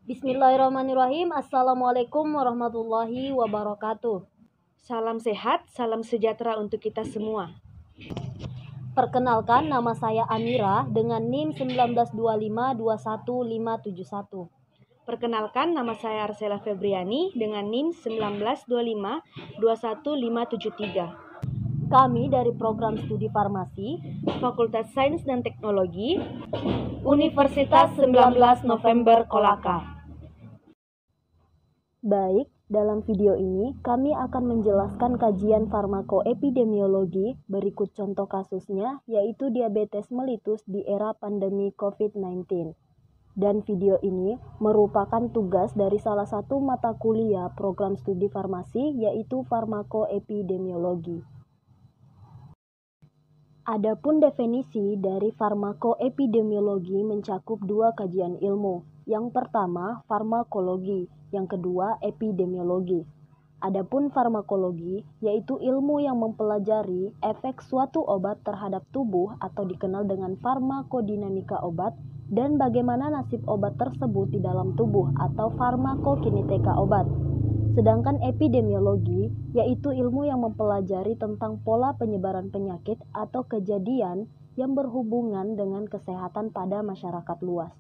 Bismillahirrahmanirrahim. Assalamualaikum warahmatullahi wabarakatuh. Salam sehat, salam sejahtera untuk kita semua. Perkenalkan, nama saya Amira dengan NIM 192521571. Perkenalkan, nama saya Arsela Febriani dengan NIM 192521573. Kami dari program studi farmasi Fakultas Sains dan Teknologi Universitas 19 November Kolaka. Baik, dalam video ini kami akan menjelaskan kajian farmakoepidemiologi berikut contoh kasusnya, yaitu diabetes mellitus di era pandemi COVID-19. Dan video ini merupakan tugas dari salah satu mata kuliah program studi farmasi, yaitu farmakoepidemiologi. Adapun definisi dari farmakoepidemiologi mencakup dua kajian ilmu. Yang pertama, farmakologi, yang kedua, epidemiologi. Adapun farmakologi yaitu ilmu yang mempelajari efek suatu obat terhadap tubuh atau dikenal dengan farmakodinamika obat dan bagaimana nasib obat tersebut di dalam tubuh atau farmakokineteka obat. Sedangkan epidemiologi yaitu ilmu yang mempelajari tentang pola penyebaran penyakit atau kejadian yang berhubungan dengan kesehatan pada masyarakat luas.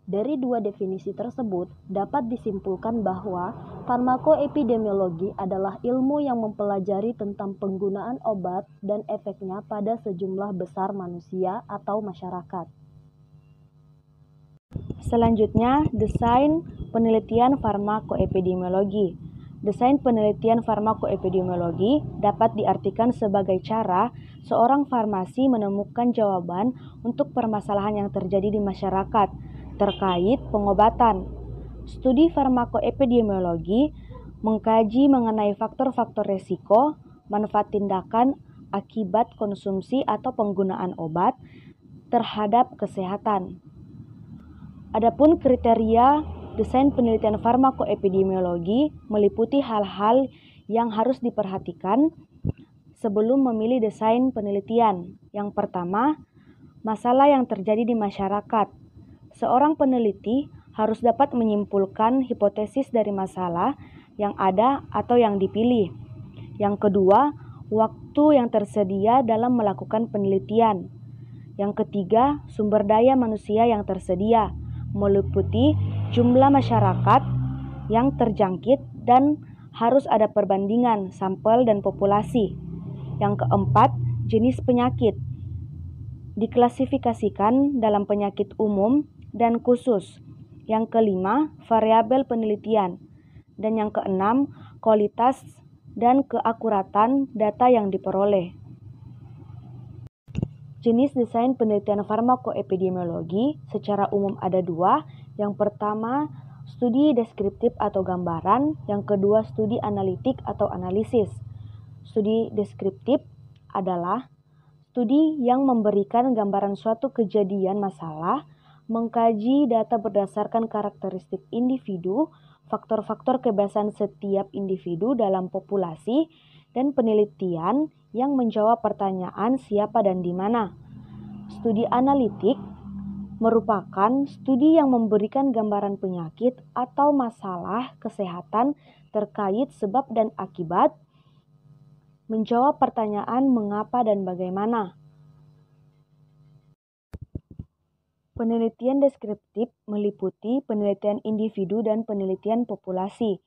Dari dua definisi tersebut dapat disimpulkan bahwa farmakoepidemiologi adalah ilmu yang mempelajari tentang penggunaan obat dan efeknya pada sejumlah besar manusia atau masyarakat. Selanjutnya, desain penelitian farmakoepidemiologi. Desain penelitian farmakoepidemiologi dapat diartikan sebagai cara seorang farmasi menemukan jawaban untuk permasalahan yang terjadi di masyarakat terkait pengobatan. Studi farmakoepidemiologi mengkaji mengenai faktor-faktor resiko, manfaat tindakan, akibat konsumsi atau penggunaan obat terhadap kesehatan. Adapun kriteria desain penelitian farmakoepidemiologi meliputi hal-hal yang harus diperhatikan sebelum memilih desain penelitian. Yang pertama, masalah yang terjadi di masyarakat. Seorang peneliti harus dapat menyimpulkan hipotesis dari masalah yang ada atau yang dipilih. Yang kedua, waktu yang tersedia dalam melakukan penelitian. Yang ketiga, sumber daya manusia yang tersedia, meliputi jumlah masyarakat yang terjangkit dan harus ada perbandingan sampel dan populasi. Yang keempat, jenis penyakit. Diklasifikasikan dalam penyakit umum dan khusus. Yang kelima, variabel penelitian. Dan yang keenam, kualitas dan keakuratan data yang diperoleh. Jenis desain penelitian farmakoepidemiologi secara umum ada dua. Yang pertama, studi deskriptif atau gambaran. Yang kedua, studi analitik atau analisis. Studi deskriptif adalah studi yang memberikan gambaran suatu kejadian masalah, mengkaji data berdasarkan karakteristik individu, faktor-faktor kebiasaan setiap individu dalam populasi, dan penelitian yang menjawab pertanyaan siapa dan di mana. Studi analitik merupakan studi yang memberikan gambaran penyakit atau masalah kesehatan terkait sebab dan akibat, menjawab pertanyaan mengapa dan bagaimana. Penelitian deskriptif meliputi penelitian individu dan penelitian populasi,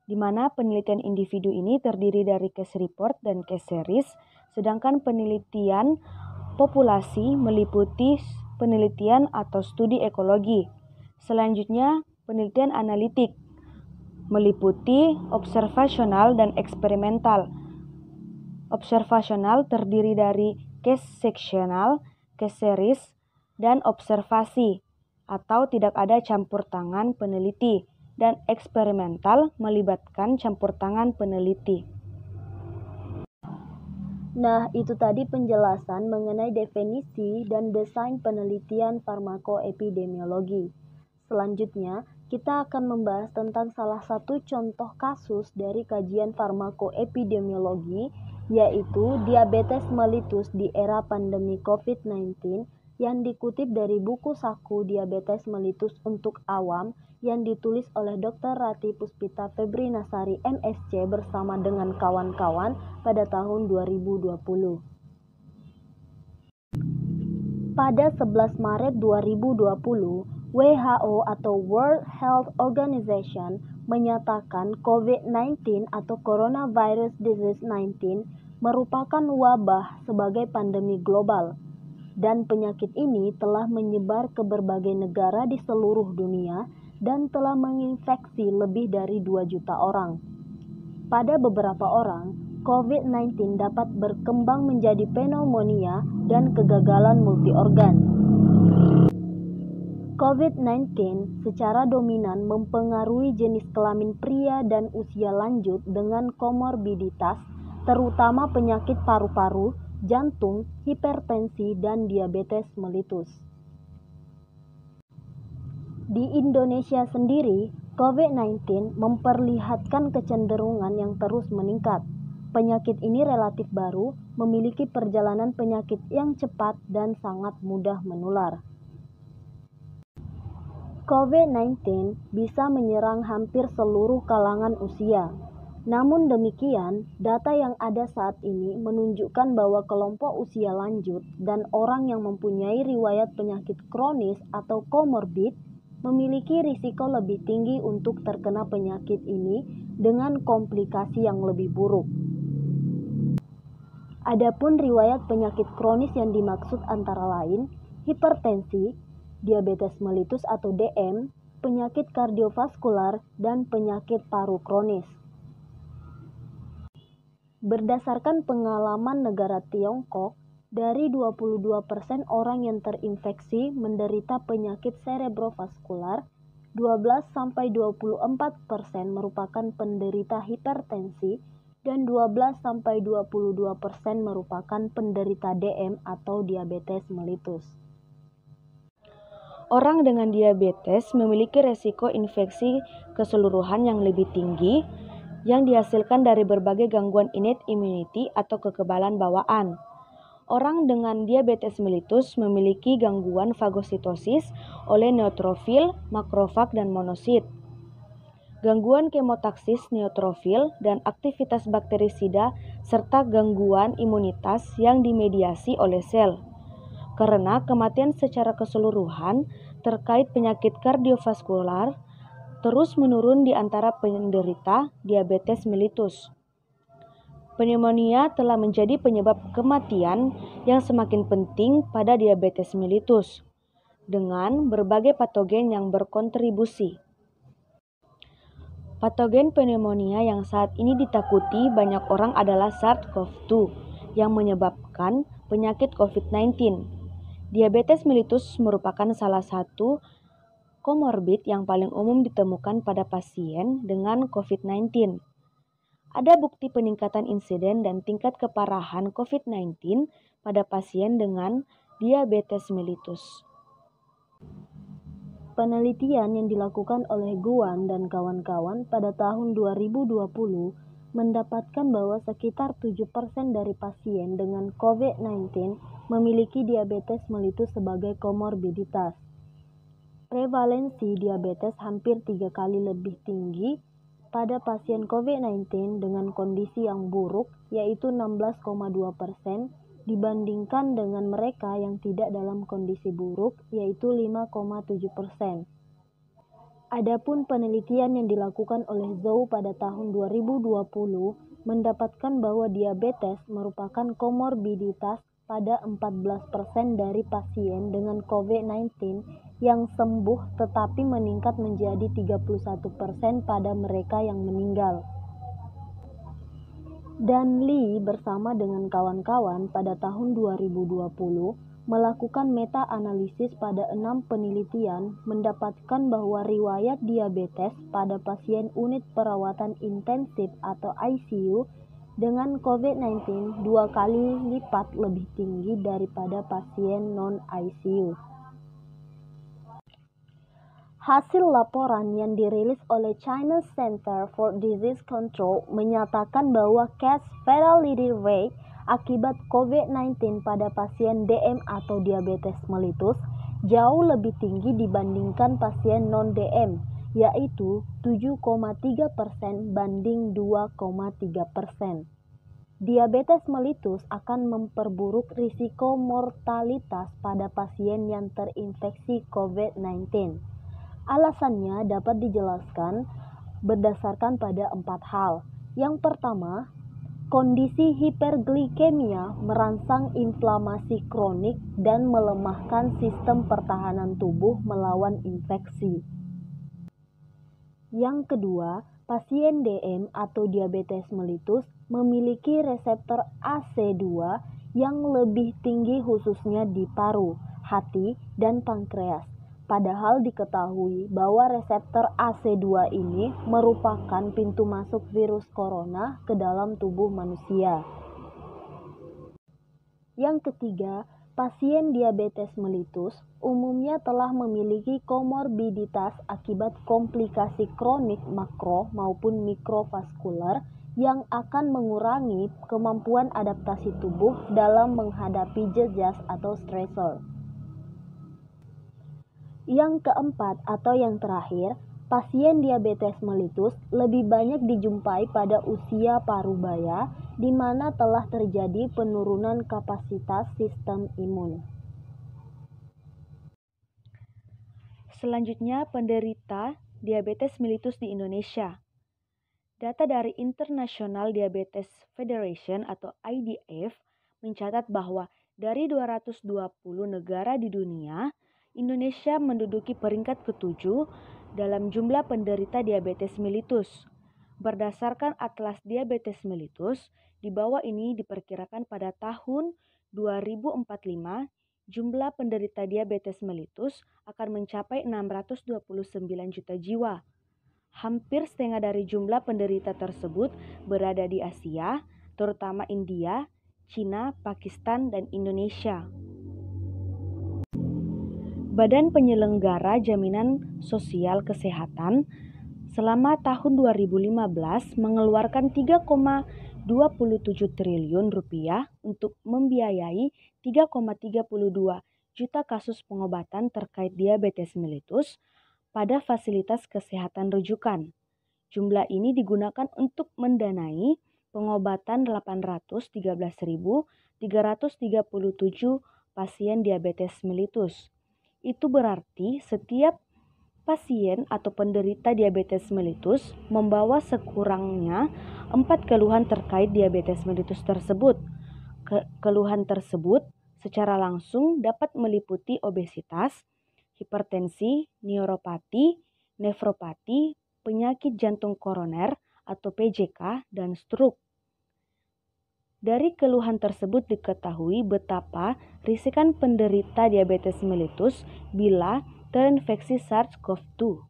di mana penelitian individu ini terdiri dari case report dan case series, sedangkan penelitian populasi meliputi penelitian atau studi ekologi. Selanjutnya, penelitian analitik meliputi observasional dan eksperimental. Observasional terdiri dari case seksional, case series, dan observasi atau tidak ada campur tangan peneliti, dan eksperimental melibatkan campur tangan peneliti. Nah, itu tadi penjelasan mengenai definisi dan desain penelitian farmakoepidemiologi. Selanjutnya, kita akan membahas tentang salah satu contoh kasus dari kajian farmakoepidemiologi, yaitu diabetes mellitus di era pandemi COVID-19 yang dikutip dari buku saku Diabetes Mellitus untuk Awam yang ditulis oleh Dr. Rati Puspita Febrinasari MSc bersama dengan kawan-kawan pada tahun 2020. Pada 11 Maret 2020, WHO atau World Health Organization menyatakan COVID-19 atau Coronavirus Disease 19 merupakan wabah sebagai pandemi global, dan penyakit ini telah menyebar ke berbagai negara di seluruh dunia dan telah menginfeksi lebih dari 2 juta orang. Pada beberapa orang, COVID-19 dapat berkembang menjadi pneumonia dan kegagalan multiorgan. COVID-19 secara dominan mempengaruhi jenis kelamin pria dan usia lanjut dengan komorbiditas, terutama penyakit paru-paru, jantung, hipertensi, dan diabetes mellitus. Di Indonesia sendiri, COVID-19 memperlihatkan kecenderungan yang terus meningkat. Penyakit ini relatif baru, memiliki perjalanan penyakit yang cepat dan sangat mudah menular. COVID-19 bisa menyerang hampir seluruh kalangan usia. Namun demikian, data yang ada saat ini menunjukkan bahwa kelompok usia lanjut dan orang yang mempunyai riwayat penyakit kronis atau komorbid memiliki risiko lebih tinggi untuk terkena penyakit ini dengan komplikasi yang lebih buruk. Adapun riwayat penyakit kronis yang dimaksud antara lain hipertensi, diabetes mellitus atau DM, penyakit kardiovaskular, dan penyakit paru kronis. Berdasarkan pengalaman negara Tiongkok, dari 22% orang yang terinfeksi menderita penyakit cerebrovaskular, 12-24% merupakan penderita hipertensi, dan 12-22% merupakan penderita DM atau diabetes mellitus. Orang dengan diabetes memiliki resiko infeksi keseluruhan yang lebih tinggi yang dihasilkan dari berbagai gangguan innate immunity atau kekebalan bawaan. Orang dengan diabetes mellitus memiliki gangguan fagositosis oleh neutrofil, makrofag, dan monosit. Gangguan kemotaksis neutrofil dan aktivitas bakterisida serta gangguan imunitas yang dimediasi oleh sel. Karena kematian secara keseluruhan terkait penyakit kardiovaskular terus menurun di antara penderita diabetes mellitus. Pneumonia telah menjadi penyebab kematian yang semakin penting pada diabetes mellitus, dengan berbagai patogen yang berkontribusi. Patogen pneumonia yang saat ini ditakuti banyak orang adalah SARS-CoV-2 yang menyebabkan penyakit COVID-19. Diabetes mellitus merupakan salah satu komorbid yang paling umum ditemukan pada pasien dengan COVID-19. Ada bukti peningkatan insiden dan tingkat keparahan COVID-19 pada pasien dengan diabetes mellitus. Penelitian yang dilakukan oleh Guan dan kawan-kawan pada tahun 2020 mendapatkan bahwa sekitar 7% dari pasien dengan COVID-19 memiliki diabetes mellitus sebagai komorbiditas. Prevalensi diabetes hampir 3 kali lebih tinggi pada pasien COVID-19 dengan kondisi yang buruk, yaitu 16,2%, dibandingkan dengan mereka yang tidak dalam kondisi buruk, yaitu 5,7%. Adapun penelitian yang dilakukan oleh Zhou pada tahun 2020 mendapatkan bahwa diabetes merupakan komorbiditas pada 14% dari pasien dengan COVID-19 yang sembuh tetapi meningkat menjadi 31% pada mereka yang meninggal. Dan Li bersama dengan kawan-kawan pada tahun 2020 melakukan meta-analisis pada 6 penelitian mendapatkan bahwa riwayat diabetes pada pasien unit perawatan intensif atau ICU dengan COVID-19 2 kali lipat lebih tinggi daripada pasien non-ICU. Hasil laporan yang dirilis oleh China Center for Disease Control menyatakan bahwa case fatality rate akibat COVID-19 pada pasien DM atau diabetes mellitus jauh lebih tinggi dibandingkan pasien non-DM, yaitu 7,3% banding 2,3%. Diabetes mellitus akan memperburuk risiko mortalitas pada pasien yang terinfeksi COVID-19. Alasannya dapat dijelaskan berdasarkan pada 4 hal. Yang pertama, kondisi hiperglikemia merangsang inflamasi kronik dan melemahkan sistem pertahanan tubuh melawan infeksi. Yang kedua, pasien DM atau diabetes mellitus memiliki reseptor AC2 yang lebih tinggi khususnya di paru, hati, dan pankreas. Padahal diketahui bahwa reseptor AC2 ini merupakan pintu masuk virus corona ke dalam tubuh manusia. Yang ketiga, pasien diabetes mellitus umumnya telah memiliki komorbiditas akibat komplikasi kronik makro maupun mikrovaskular yang akan mengurangi kemampuan adaptasi tubuh dalam menghadapi jejas atau stresor. Yang keempat atau yang terakhir, pasien diabetes mellitus lebih banyak dijumpai pada usia parubaya, di mana telah terjadi penurunan kapasitas sistem imun. Selanjutnya, penderita diabetes mellitus di Indonesia. Data dari International Diabetes Federation atau IDF mencatat bahwa dari 220 negara di dunia, Indonesia menduduki peringkat ke-7 dalam jumlah penderita diabetes mellitus. Berdasarkan Atlas Diabetes Mellitus, di bawah ini diperkirakan pada tahun 2045 jumlah penderita diabetes mellitus akan mencapai 629 juta jiwa. Hampir setengah dari jumlah penderita tersebut berada di Asia, terutama India, Cina, Pakistan, dan Indonesia. Badan Penyelenggara Jaminan Sosial Kesehatan selama tahun 2015 mengeluarkan 3,27 triliun rupiah untuk membiayai 3,32 juta kasus pengobatan terkait diabetes mellitus pada fasilitas kesehatan rujukan. Jumlah ini digunakan untuk mendanai pengobatan 813.337 pasien diabetes mellitus. Itu berarti setiap pasien atau penderita diabetes mellitus membawa sekurangnya 4 keluhan terkait diabetes mellitus tersebut. Keluhan tersebut secara langsung dapat meliputi obesitas, hipertensi, neuropati, nefropati, penyakit jantung koroner atau PJK, dan stroke. Dari keluhan tersebut diketahui betapa risikan penderita diabetes mellitus bila terinfeksi SARS-CoV-2,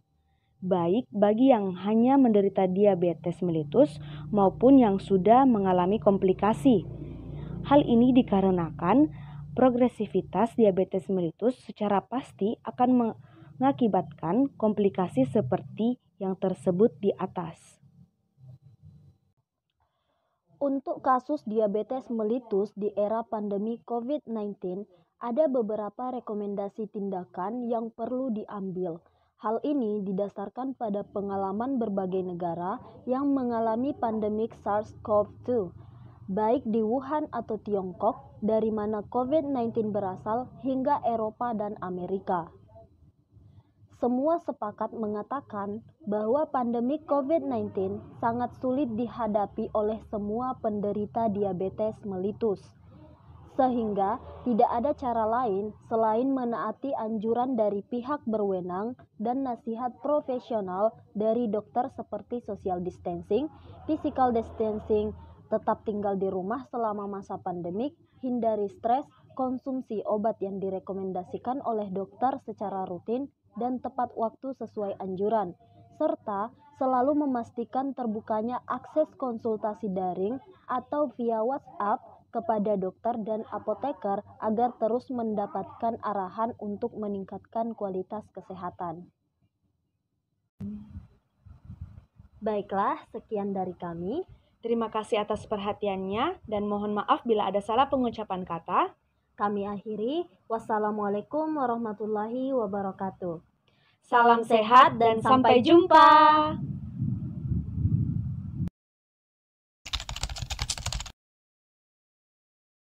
baik bagi yang hanya menderita diabetes mellitus maupun yang sudah mengalami komplikasi. Hal ini dikarenakan progresivitas diabetes mellitus secara pasti akan mengakibatkan komplikasi seperti yang tersebut di atas. Untuk kasus diabetes mellitus di era pandemi COVID-19, ada beberapa rekomendasi tindakan yang perlu diambil. Hal ini didasarkan pada pengalaman berbagai negara yang mengalami pandemik SARS-CoV-2, baik di Wuhan atau Tiongkok, dari mana COVID-19 berasal, hingga Eropa dan Amerika. Semua sepakat mengatakan bahwa pandemi COVID-19 sangat sulit dihadapi oleh semua penderita diabetes mellitus, sehingga tidak ada cara lain selain menaati anjuran dari pihak berwenang dan nasihat profesional dari dokter seperti social distancing, physical distancing, tetap tinggal di rumah selama masa pandemik, hindari stres, konsumsi obat yang direkomendasikan oleh dokter secara rutin dan tepat waktu sesuai anjuran, serta selalu memastikan terbukanya akses konsultasi daring atau via WhatsApp kepada dokter dan apoteker agar terus mendapatkan arahan untuk meningkatkan kualitas kesehatan. Baiklah, sekian dari kami. Terima kasih atas perhatiannya dan mohon maaf bila ada salah pengucapan kata. Kami akhiri. Wassalamualaikum warahmatullahi wabarakatuh. Salam sehat dan sampai jumpa.